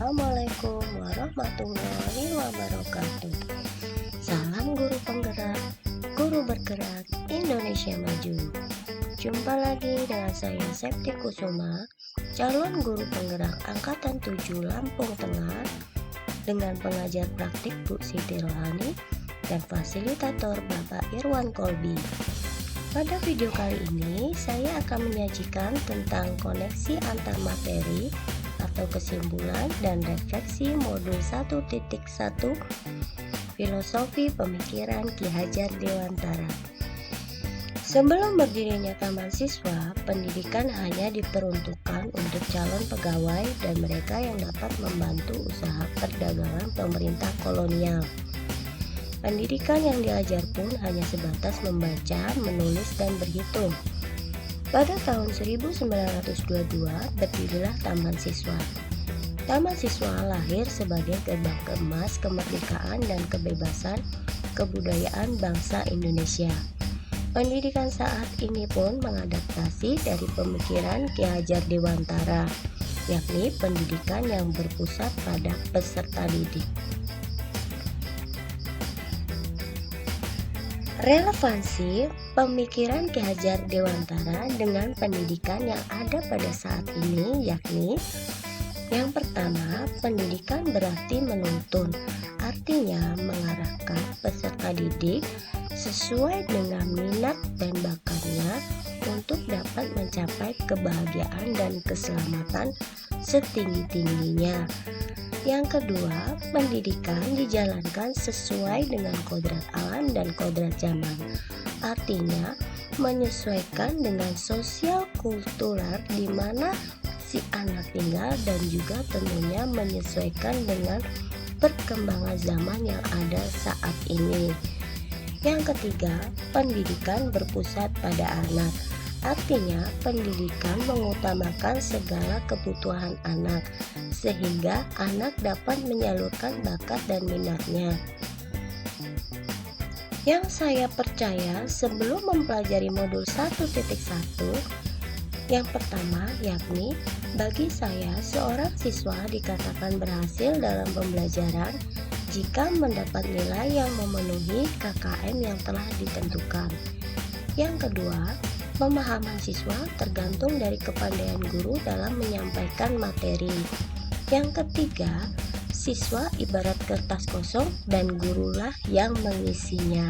Assalamualaikum warahmatullahi wabarakatuh. Salam guru penggerak, guru bergerak Indonesia Maju. Jumpa lagi dengan saya Septi Kusuma, calon guru penggerak Angkatan 7 Lampung Tengah, dengan pengajar praktik Bu Siti Rohani dan fasilitator Bapak Irwan Kolbi. Pada video kali ini, saya akan menyajikan tentang koneksi antar materi atau kesimpulan dan refleksi modul 1.1 Filosofi Pemikiran Ki Hajar Dewantara. Sebelum berdirinya Taman Siswa, pendidikan hanya diperuntukkan untuk calon pegawai dan mereka yang dapat membantu usaha perdagangan pemerintah kolonial. Pendidikan yang diajar pun hanya sebatas membaca, menulis, dan berhitung. Pada tahun 1922 berdirilah Taman Siswa. Taman Siswa lahir sebagai gerbang emas kemerdekaan dan kebebasan kebudayaan bangsa Indonesia. Pendidikan saat ini pun mengadaptasi dari pemikiran Ki Hajar Dewantara, yakni pendidikan yang berpusat pada peserta didik. Relevansi pemikiran Ki Hajar Dewantara dengan pendidikan yang ada pada saat ini yakni: yang pertama, pendidikan berarti menuntun, artinya mengarahkan peserta didik sesuai dengan minat dan bakatnya untuk dapat mencapai kebahagiaan dan keselamatan setinggi-tingginya. Yang kedua, pendidikan dijalankan sesuai dengan kodrat alam dan kodrat zaman, artinya menyesuaikan dengan sosial kultural di mana si anak tinggal dan juga tentunya menyesuaikan dengan perkembangan zaman yang ada saat ini. Yang ketiga, pendidikan berpusat pada anak, artinya pendidikan mengutamakan segala kebutuhan anak sehingga anak dapat menyalurkan bakat dan minatnya. Yang saya percaya sebelum mempelajari modul 1.1, yang pertama yakni bagi saya seorang siswa dikatakan berhasil dalam pembelajaran jika mendapat nilai yang memenuhi KKM yang telah ditentukan. Yang kedua, pemahaman siswa tergantung dari kepandaian guru dalam menyampaikan materi. Yang ketiga, siswa ibarat kertas kosong dan gurulah yang mengisinya.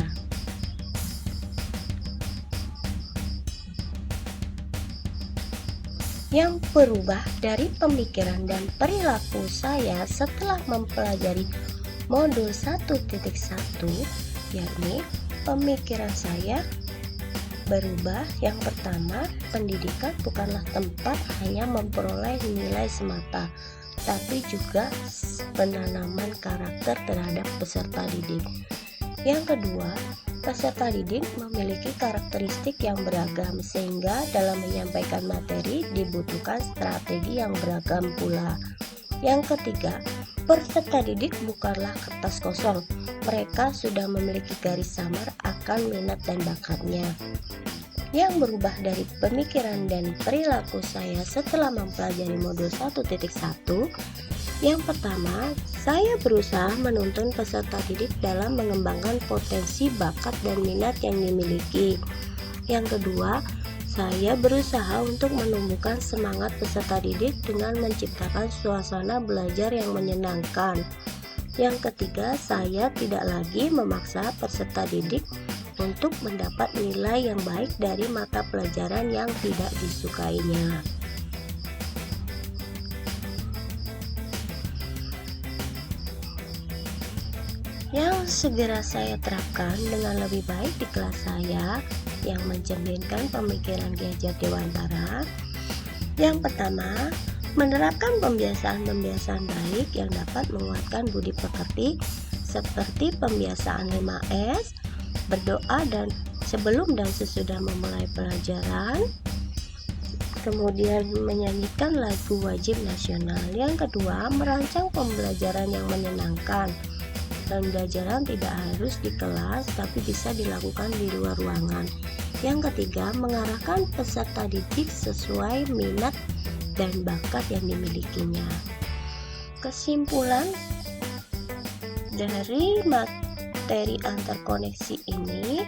Yang berubah dari pemikiran dan perilaku saya setelah mempelajari modul 1.1 yakni pemikiran saya berubah. Yang pertama, pendidikan bukanlah tempat hanya memperoleh nilai semata, tapi juga penanaman karakter terhadap peserta didik. Yang kedua, peserta didik memiliki karakteristik yang beragam sehingga dalam menyampaikan materi dibutuhkan strategi yang beragam pula. Yang ketiga, peserta didik bukanlah kertas kosong. Mereka sudah memiliki garis samar akan minat dan bakatnya. Yang berubah dari pemikiran dan perilaku saya setelah mempelajari modul 1.1, yang pertama, saya berusaha menuntun peserta didik dalam mengembangkan potensi bakat dan minat yang dimiliki. Yang kedua, saya berusaha untuk menumbuhkan semangat peserta didik dengan menciptakan suasana belajar yang menyenangkan. Yang ketiga, saya tidak lagi memaksa peserta didik untuk mendapat nilai yang baik dari mata pelajaran yang tidak disukainya. Yang segera saya terapkan dengan lebih baik di kelas saya yang mencerminkan pemikiran Ki Hajar Dewantara. Yang pertama, menerapkan pembiasaan-pembiasaan baik yang dapat menguatkan budi pekerti seperti pembiasaan 5S, berdoa dan sebelum dan sesudah memulai pelajaran, kemudian menyanyikan lagu wajib nasional. Yang kedua, merancang pembelajaran yang menyenangkan. Pembelajaran tidak harus di kelas tapi bisa dilakukan di luar ruangan. Yang ketiga, mengarahkan peserta didik sesuai minat dan bakat yang dimilikinya. Kesimpulan dari materi antarkoneksi ini,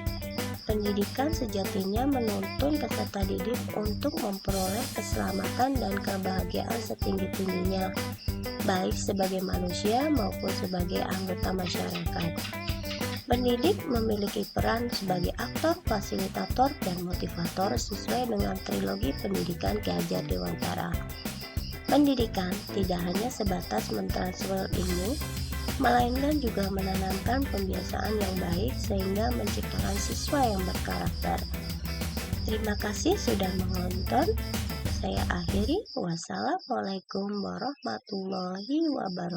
pendidikan sejatinya menuntun peserta didik untuk memperoleh keselamatan dan kebahagiaan setinggi-tingginya, baik sebagai manusia maupun sebagai anggota masyarakat. Pendidik memiliki peran sebagai aktor, fasilitator, dan motivator sesuai dengan trilogi pendidikan Ki Hajar Dewantara. Pendidikan tidak hanya sebatas mentransfer ilmu, melainkan juga menanamkan pembiasaan yang baik sehingga menciptakan siswa yang berkarakter. Terima kasih sudah menonton. Saya akhiri. Wassalamualaikum warahmatullahi wabarakatuh.